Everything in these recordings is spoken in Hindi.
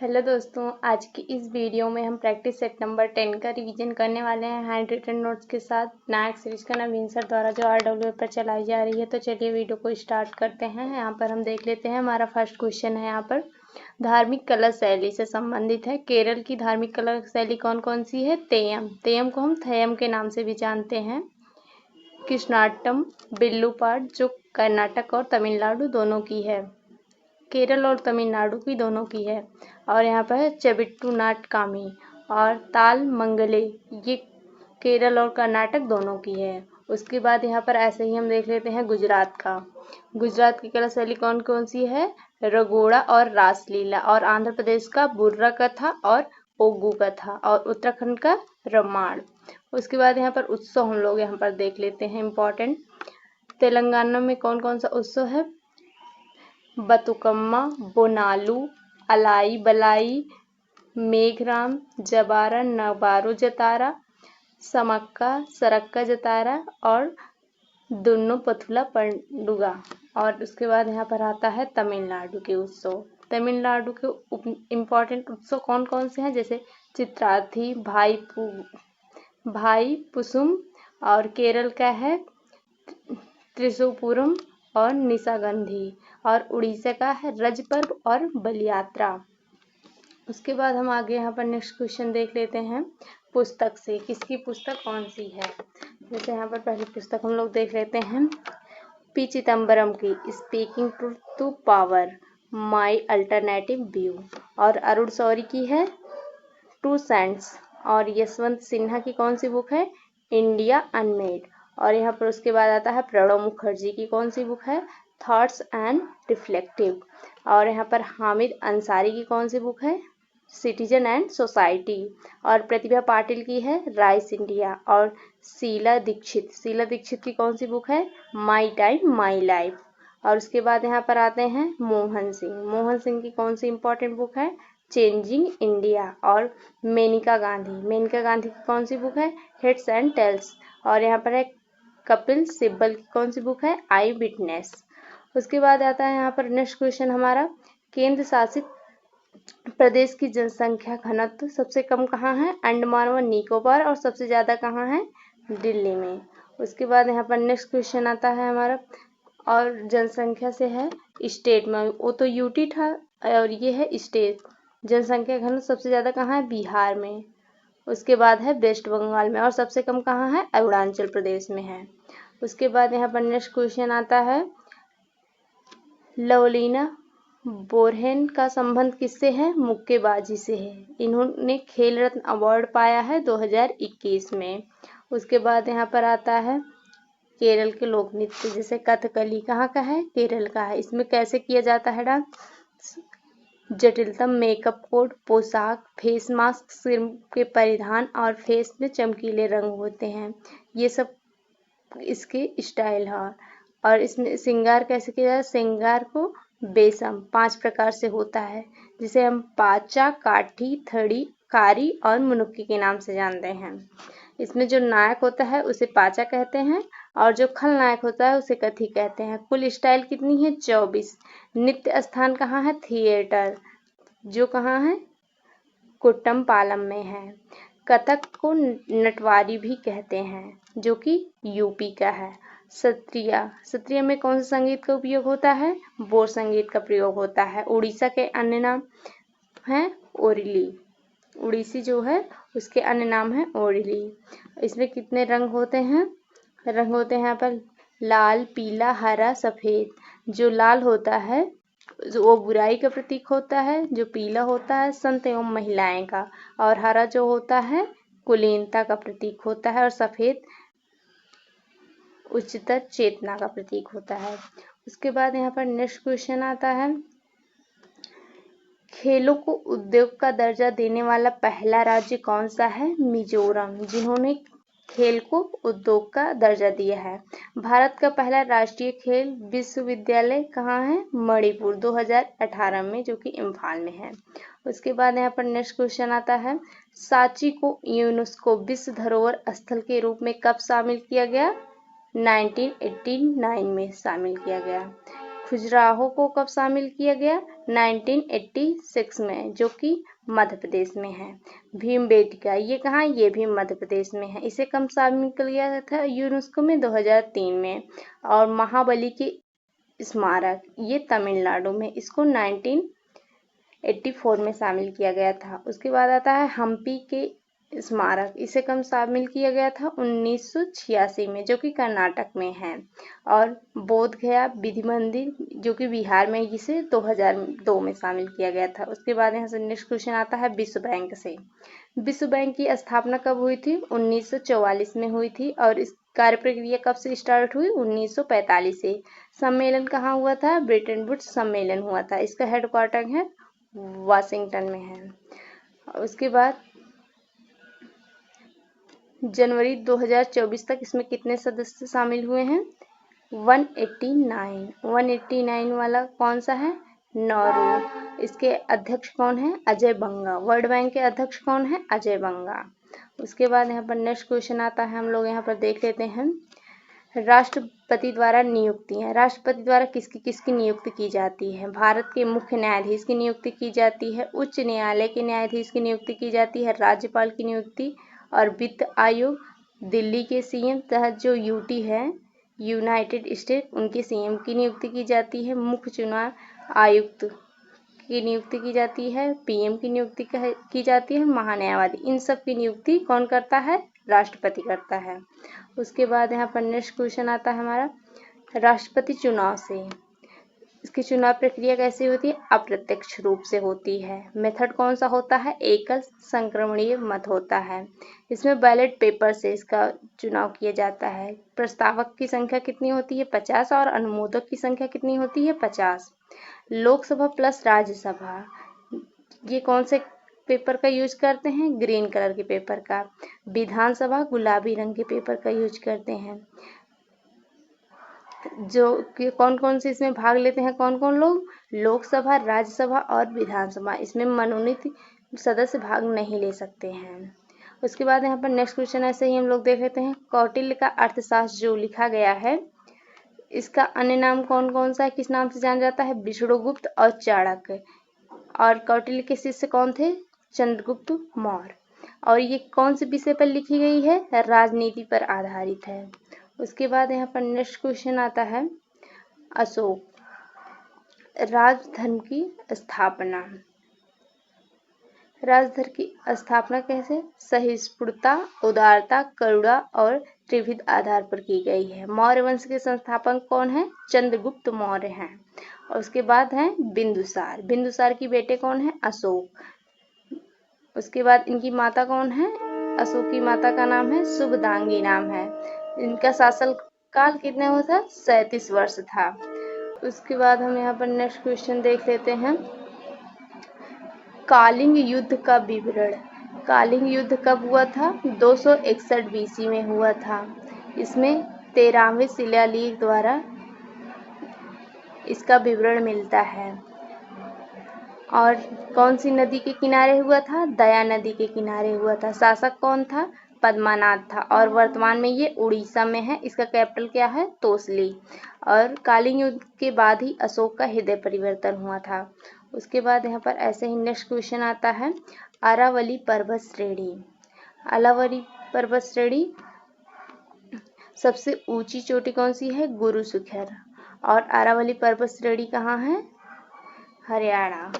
हेलो दोस्तों, आज की इस वीडियो में हम प्रैक्टिस सेट नंबर 10 का रिवीजन करने वाले हैं हैंड रिटन नोट्स के साथ नायक सीरीज का नवीन सर द्वारा जो RW पर चलाई जा रही है। तो चलिए वीडियो को स्टार्ट करते हैं। यहाँ पर हम देख लेते हैं। हमारा फर्स्ट क्वेश्चन है यहाँ पर धार्मिक कला शैली से संबंधित है। केरल की धार्मिक कला शैली कौन कौन सी है? तेयम। तेयम को हम थयम के नाम से भी जानते हैं। कृष्णाटम, बिल्लूपाट जो कर्नाटक और तमिलनाडु दोनों की है, केरल और तमिलनाडु की दोनों की है। और यहाँ पर है चबिट्टू नाटकामी और ताल मंगले, ये केरल और कर्नाटक दोनों की है। उसके बाद यहाँ पर ऐसे ही हम देख लेते हैं गुजरात का। गुजरात की कला शैली कौन कौन सी है? रगोड़ा और रासलीला। और आंध्र प्रदेश का बुर्रा कथा और ओगू कथा। और उत्तराखंड का रामायण। उसके बाद यहाँ पर उत्सव हम लोग यहाँ पर देख लेते हैं इम्पोर्टेंट। तेलंगाना में कौन कौन सा उत्सव है? बतुकम्मा, बोनालू, अलाई बलाई, मेघराम, जबारा, नबारो जतारा, समक्का, सरक्का जतारा और दुन्नो पथुला पंडुगा। और उसके बाद यहाँ पर आता है तमिलनाडु के उत्सव। तमिलनाडु के इम्पोर्टेंट उत्सव कौन कौन से हैं? जैसे चित्रार्थी, भाई पुसुम। और केरल का है त्रिशूपुरम और निशागंधी। और उड़ीसा का है रज पर्व और बलियात्रा। उसके बाद हम आगे यहाँ पर नेक्स्ट क्वेश्चन देख लेते हैं पुस्तक से। किसकी पुस्तक कौन सी है? जैसे यहाँ पर पहली पुस्तक हम लोग देख लेते हैं पी चिदम्बरम की speaking truth to power, my alternative view. और अरुण शौरी की है टू सेंट्स। और यशवंत सिन्हा की कौन सी बुक है? India Unmade. और यहाँ पर उसके बाद आता है प्रणब मुखर्जी की कौन सी बुक है? Thoughts and reflective. और यहाँ पर हामिद अंसारी की कौन सी बुक है? Citizen and society. और प्रतिभा पाटिल की है राइस इंडिया। और शीला दीक्षित की कौन सी बुक है? My time my life. और उसके बाद यहाँ पर आते हैं मोहन सिंह की कौन सी इंपॉर्टेंट बुक है? Changing India. और मेनका गांधी की कौन सी बुक है? Heads and tails. और यहाँ पर है कपिल सिब्बल की कौन सी बुक है? आई विटनेस। उसके बाद आता है यहाँ पर नेक्स्ट क्वेश्चन हमारा केंद्र शासित प्रदेश की जनसंख्या घनत्व सबसे कम कहाँ है? अंडमान व निकोबार। और सबसे ज्यादा कहाँ है? दिल्ली में। उसके बाद यहाँ पर नेक्स्ट क्वेश्चन आता है हमारा और जनसंख्या से है स्टेट में। वो तो यूटी था और ये है स्टेट। जनसंख्या घनत्व सबसे ज्यादा कहाँ है? बिहार में। उसके बाद है वेस्ट बंगाल में। और सबसे कम कहाँ है? अरुणाचल प्रदेश में है। उसके बाद यहाँ पर नेक्स्ट क्वेश्चन आता है लवलीना बोरगोहेन का संबंध किससे है? मुक्केबाजी से है। इन्होंने खेल रत्न अवार्ड पाया है 2021 में। उसके बाद यहाँ पर आता है केरल के लोक नृत्य। जैसे कथकली कहाँ का है? केरल का है। इसमें कैसे किया जाता है डांस? जटिलतम मेकअप कोड, पोशाक, फेस मास्क, सिर के परिधान और फेस में चमकीले रंग होते हैं, ये सब इसके स्टाइल है। और इसमें श्रृंगार कैसे किया जाता है? श्रृंगार को बेसम 5 प्रकार से होता है, जिसे हम पाचा, काठी, थड़ी, कारी और मुनुक्की के नाम से जानते हैं। इसमें जो नायक होता है उसे पाचा कहते हैं और जो खलनायक होता है उसे कथी कहते हैं। कुल स्टाइल कितनी है? 24। नित्य स्थान कहाँ है? थिएटर, जो कहाँ है? कुट्टम पालम में है। कथक को नटवारी भी कहते हैं, जो कि यूपी का है। सत्रिया में कौन से संगीत का उपयोग होता है? बोर संगीत का प्रयोग होता है। उड़ीसा के अन्य नाम है ओरिली। उड़ीसी जो है उसके अन्य नाम है ओरिली। इसमें कितने रंग होते हैं? रंग होते हैं यहाँ पर लाल, पीला, हरा, सफेद। जो लाल होता है वो बुराई का प्रतीक होता है, जो पीला होता है संत एवं महिलाएं का, और हरा जो होता है कुलीनता का प्रतीक होता है, और सफेद उच्चतर चेतना का प्रतीक होता है। उसके बाद यहाँ पर नेक्स्ट क्वेश्चन आता है खेलों को उद्योग का दर्जा देने वाला पहला राज्य कौन सा है? मिजोरम, जिन्होंने खेल को उद्योग का दर्जा दिया है। भारत का पहला राष्ट्रीय खेल विश्वविद्यालय कहाँ है? मणिपुर 2018 में, जो कि इम्फाल में है। उसके बाद यहाँ पर नेक्स्ट क्वेश्चन आता है सांची को यूनेस्को विश्व धरोहर स्थल के रूप में कब शामिल किया गया? 1989 में शामिल किया गया। खजुराहो को कब शामिल किया गया? 1986 में, जो कि मध्य प्रदेश में है। भीमबेटका, ये कहाँ, ये भी मध्य प्रदेश में है। इसे कब शामिल किया गया था यूनेस्को में? 2003 में। और महाबली की स्मारक, ये तमिलनाडु में, इसको 1984 में शामिल किया गया था। उसके बाद आता है हम्पी के स्मारक, इसे कब शामिल किया गया था? 1986 में, जो कि कर्नाटक में है। और बोध गया विधि मंदिर, जो कि बिहार में, इसे 2002 में शामिल किया गया था। उसके बाद यहाँ से नेक्स्ट क्वेश्चन आता है विश्व बैंक से। विश्व बैंक की स्थापना कब हुई थी? 1944 में हुई थी। और इस कार्य प्रक्रिया कब से स्टार्ट हुई? 1945 से। सम्मेलन कहाँ हुआ था? ब्रेटन वुड्स सम्मेलन हुआ था। इसका हेडक्वार्टर है वाशिंगटन में है। उसके बाद जनवरी 2024 तक इसमें कितने सदस्य शामिल हुए हैं? 189 वाला कौन सा है? नॉर्वे। इसके अध्यक्ष कौन है? अजय बंगा। वर्ल्ड बैंक के अध्यक्ष कौन है? अजय बंगा। उसके बाद यहाँ पर नेक्स्ट क्वेश्चन आता है, हम लोग यहाँ पर देख लेते हैं राष्ट्रपति द्वारा नियुक्तियां। राष्ट्रपति द्वारा किसकी किसकी नियुक्ति की जाती है? भारत के मुख्य न्यायाधीश की नियुक्ति की जाती है, उच्च न्यायालय के न्यायाधीश की नियुक्ति की जाती है, राज्यपाल की नियुक्ति और वित्त आयोग, दिल्ली के सीएम तहत जो यूटी है, यूनाइटेड स्टेट, उनके सीएम की नियुक्ति की जाती है, मुख्य चुनाव आयुक्त की नियुक्ति की जाती है, पीएम की नियुक्ति की जाती है, महान्यायवादी। इन सब की नियुक्ति कौन करता है? राष्ट्रपति करता है। उसके बाद यहाँ पर नेक्स्ट क्वेश्चन आता है हमारा राष्ट्रपति चुनाव से। इसकी चुनाव प्रक्रिया कैसी होती है? अप्रत्यक्ष रूप से होती है। मेथड कौन सा होता है? एकल संक्रमणीय मत होता है। इसमें बैलेट पेपर से इसका चुनाव किया जाता है। प्रस्तावक की संख्या कितनी होती है? 50 और अनुमोदक की संख्या कितनी होती है? 50। लोकसभा प्लस राज्यसभा, ये कौन से पेपर का यूज करते हैं? ग्रीन कलर के पेपर का। विधानसभा गुलाबी रंग के पेपर का यूज करते हैं। जो कि कौन कौन से इसमें भाग लेते हैं? कौन कौन लोग? लोकसभा, राज्यसभा और विधानसभा। इसमें मनोनीत सदस्य भाग नहीं ले सकते हैं। उसके बाद यहाँ पर नेक्स्ट क्वेश्चन ऐसे ही हम लोग देख लेते हैं। कौटिल्य का अर्थशास्त्र जो लिखा गया है, इसका अन्य नाम कौन कौन सा है? किस नाम से जाना जाता है? विष्णुगुप्त और चाणक्य। और कौटिल्य के शिष्य कौन थे? चंद्रगुप्त मौर्य। और ये कौन से विषय पर लिखी गई है? राजनीति पर आधारित है। उसके बाद यहाँ पर नेक्स्ट क्वेश्चन आता है अशोक राजधर्म की स्थापना। राजधर्म की स्थापना कैसे? सहिष्णुता, उदारता, करुणा और त्रिविध आधार पर की गई है। मौर्य वंश के संस्थापक कौन है? चंद्रगुप्त मौर्य हैं। और उसके बाद है बिंदुसार। बिंदुसार की बेटे कौन है? अशोक। उसके बाद इनकी माता कौन है? अशोक की माता का नाम है शुभदांगी नाम है। इनका शासन काल कितने हुआ था? 37 वर्ष था। उसके बाद हम यहाँ पर नेक्स्ट क्वेश्चन देख लेते हैं कालिंग युद्ध का विवरण। कालिंग युद्ध कब हुआ था? 261 बीसी में हुआ था। इसमें 13वें शिलालेख द्वारा इसका विवरण मिलता है। और कौन सी नदी के किनारे हुआ था? दया नदी के किनारे हुआ था। शासक कौन था? पद्मानाथ था। और वर्तमान में ये उड़ीसा में है। इसका कैपिटल क्या है? तोसली। और कालिंग युद्ध के बाद ही अशोक का हृदय परिवर्तन हुआ था। उसके बाद यहाँ पर ऐसे ही नेक्स्ट क्वेश्चन आता है अरावली पर्वत श्रेणी। अरावली पर्वत श्रेणी सबसे ऊंची चोटी कौन सी है? गुरु शिखर। और अरावली पर्वत श्रेणी कहाँ है? हरियाणा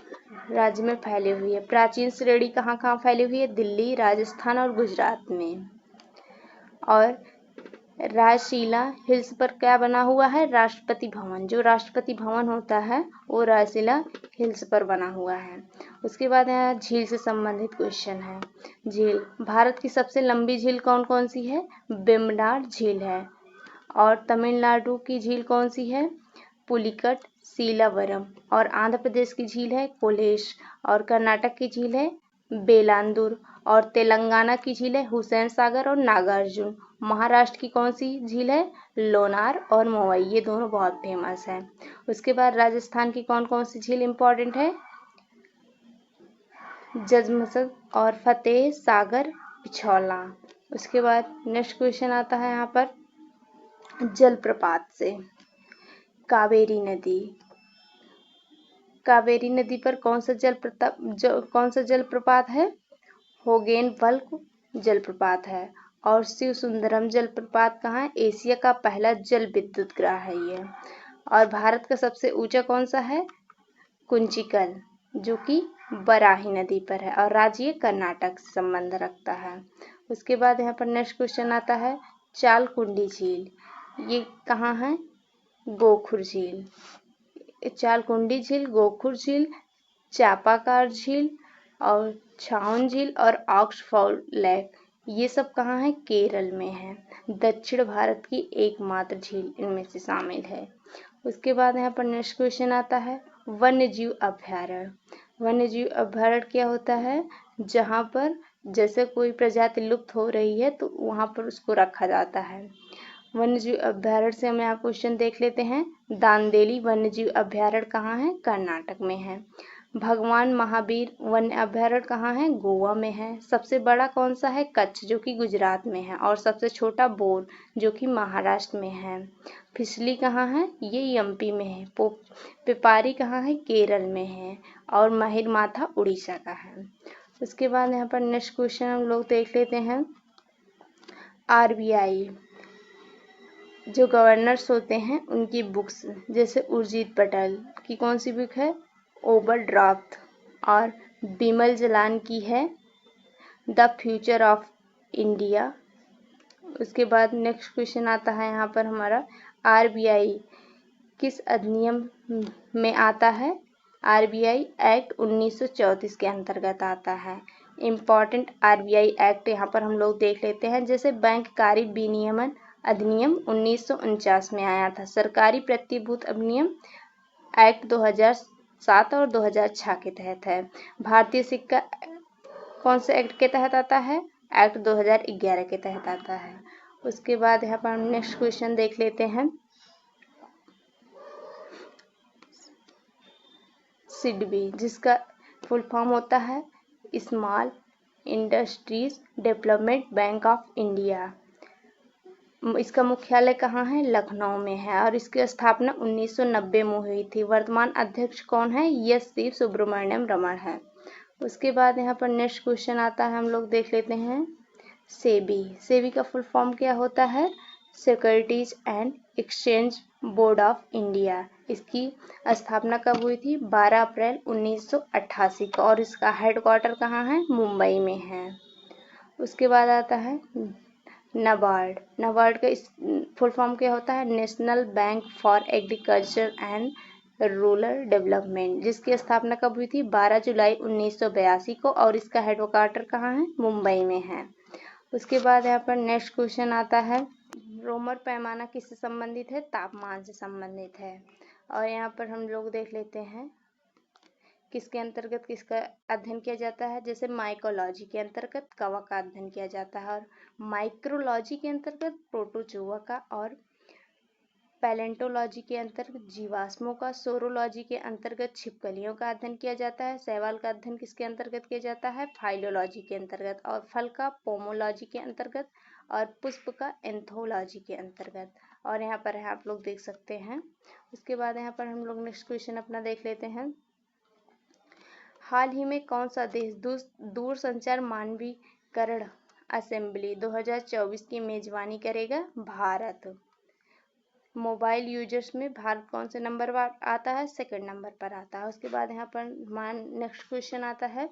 राज्य में फैली हुई है। प्राचीन श्रेणी कहाँ कहाँ फैली हुई है? दिल्ली, राजस्थान और गुजरात में। और राजशिला हिल्स पर क्या बना हुआ है? राष्ट्रपति भवन। जो राष्ट्रपति भवन होता है वो राजशिला हिल्स पर बना हुआ है। उसके बाद यहाँ झील से संबंधित क्वेश्चन है। झील, भारत की सबसे लंबी झील कौन कौन सी है? वेम्बनाड झील है। और तमिलनाडु की झील कौन सी है? पुलिकट, सीलावरम। और आंध्र प्रदेश की झील है कोलेश। और कर्नाटक की झील है बेलांदूर। और तेलंगाना की झील है हुसैन सागर और नागार्जुन। महाराष्ट्र की कौन सी झील है? लोनार और मोवई। ये दोनों बहुत फेमस हैं। उसके बाद राजस्थान की कौन कौन सी झील इंपॉर्टेंट है? जजमसद और फतेह सागर, पिछौला। उसके बाद नेक्स्ट क्वेश्चन आता है यहाँ पर जलप्रपात से। कावेरी नदी कावेरी नदी पर कौन सा जलप्रपात है? होगेनवल्क जलप्रपात है। और शिव सुंदरम जलप्रपात कहाँ है? एशिया का पहला जल विद्युत ग्रह है ये। और भारत का सबसे ऊंचा कौन सा है? कुंचिकल, जो कि बराही नदी पर है और राज्य ये कर्नाटक से संबंध रखता है। उसके बाद यहाँ पर नेक्स्ट क्वेश्चन आता है चालकुंडी झील, ये कहाँ है? गोखुर झील। चालकुंडी झील, गोखुर झील, चापाकार झील और छाउन झील और ऑक्सफोर्ड लेक, ये सब कहाँ है? केरल में है। दक्षिण भारत की एकमात्र झील इनमें से शामिल है। उसके बाद यहाँ पर नेक्स्ट क्वेश्चन आता है वन्य जीव अभ्यारण्य। वन्य जीव अभ्यारण्य क्या होता है? जहाँ पर जैसे कोई प्रजाति लुप्त हो रही है तो वहाँ पर उसको रखा जाता है। वन्यजीव अभ्यारण्य से हम यहाँ क्वेश्चन देख लेते हैं। दांदेली वन्यजीव अभ्यारण्य कहाँ है? कर्नाटक में है। भगवान महावीर वन्य अभ्यारण्य कहाँ है? गोवा में है। सबसे बड़ा कौन सा है? कच्छ, जो कि गुजरात में है। और सबसे छोटा बोर, जो कि महाराष्ट्र में है। फिसली कहाँ है? ये एमपी में है। पिपारी कहाँ है? केरल में है। और महिर माथा उड़ीसा का है। उसके बाद यहाँ पर नेक्स्ट क्वेश्चन हम लोग देख लेते हैं आरबीआई जो गवर्नर्स होते हैं उनकी बुक्स, जैसे उर्जित पटेल की कौन सी बुक है? ओवरड्राफ्ट। और बिमल जलान की है द फ्यूचर ऑफ इंडिया। उसके बाद नेक्स्ट क्वेश्चन आता है यहाँ पर हमारा आरबीआई किस अधिनियम में आता है? आरबीआई एक्ट 1934 के अंतर्गत आता है। इम्पॉर्टेंट आरबीआई एक्ट यहाँ पर हम लोग देख लेते हैं, जैसे बैंककारी विनियमन अधिनियम 1949 में आया था। सरकारी प्रतिभूत अधिनियम एक्ट 2007 और 2006 के तहत है। भारतीय सिक्का कौन से एक्ट के तहत आता है? एक्ट 2011 के तहत आता है। उसके बाद यहाँ पर हम नेक्स्ट क्वेश्चन देख लेते हैं सिडबी, जिसका फुल फॉर्म होता है small industries development bank of India. इसका मुख्यालय कहाँ है? लखनऊ में है। और इसकी स्थापना 1990 में हुई थी। वर्तमान अध्यक्ष कौन है? एस सुब्रमण्यम रमन है। उसके बाद यहाँ पर नेक्स्ट क्वेश्चन आता है, हम लोग देख लेते हैं सेबी। सेबी का फुल फॉर्म क्या होता है? Securities and exchange board of India. इसकी स्थापना कब हुई थी? 12 अप्रैल 1988 को। और इसका हेडक्वार्टर कहाँ है? मुंबई में है। उसके बाद आता है नाबार्ड। नाबार्ड का फुल फॉर्म क्या होता है? National bank for agriculture and rural development, जिसकी स्थापना कब हुई थी? 12 जुलाई 1982 को। और इसका हेडक्वार्टर कहाँ है? मुंबई में है। उसके बाद यहाँ पर नेक्स्ट क्वेश्चन आता है रोमर पैमाना किससे संबंधित है? तापमान से संबंधित है। और यहाँ पर हम लोग देख लेते हैं किसके अंतर्गत किसका अध्ययन किया जाता है, जैसे माइकोलॉजी के अंतर्गत कवक का अध्ययन किया जाता है, और माइक्रोलॉजी के अंतर्गत प्रोटोजोआ का, और पैलेंटोलॉजी के अंतर्गत जीवाश्मों का, सोरोलॉजी के अंतर्गत छिपकलियों का अध्ययन किया जाता है, शैवाल का अध्ययन किसके अंतर्गत किया जाता है? फाइलोलॉजी के अंतर्गत, और फल का पोमोलॉजी के अंतर्गत, और पुष्प का एंथोलॉजी के अंतर्गत। और यहाँ पर आप लोग देख सकते हैं। उसके बाद यहाँ पर हम लोग नेक्स्ट क्वेश्चन अपना देख लेते हैं। हाल ही में कौन सा देश दूरसंचार मानवीकरण असेंबली 2024 की मेजबानी करेगा? भारत। मोबाइल यूजर्स में भारत कौन से नंबर पर आता है? सेकंड नंबर पर आता है। उसके बाद यहाँ पर नेक्स्ट क्वेश्चन आता है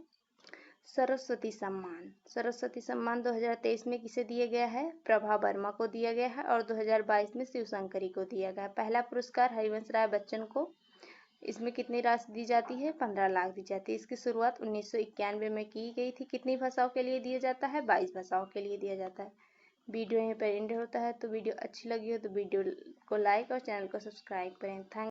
सरस्वती सम्मान। सरस्वती सम्मान 2023 में किसे दिया गया है? प्रभा वर्मा को दिया गया है। और 2022 में शिवशंकरी को दिया गया है। पहला पुरस्कार हरिवंश राय बच्चन को, इसमें कितनी राशि दी जाती है? 15 लाख दी जाती है। इसकी शुरुआत 1991 में की गई थी। कितनी भाषाओं के लिए दिया जाता है? 22 भाषाओं के लिए दिया जाता है। वीडियो यहीं पर एंड होता है। तो वीडियो अच्छी लगी हो तो वीडियो को लाइक और चैनल को सब्सक्राइब करें। थैंक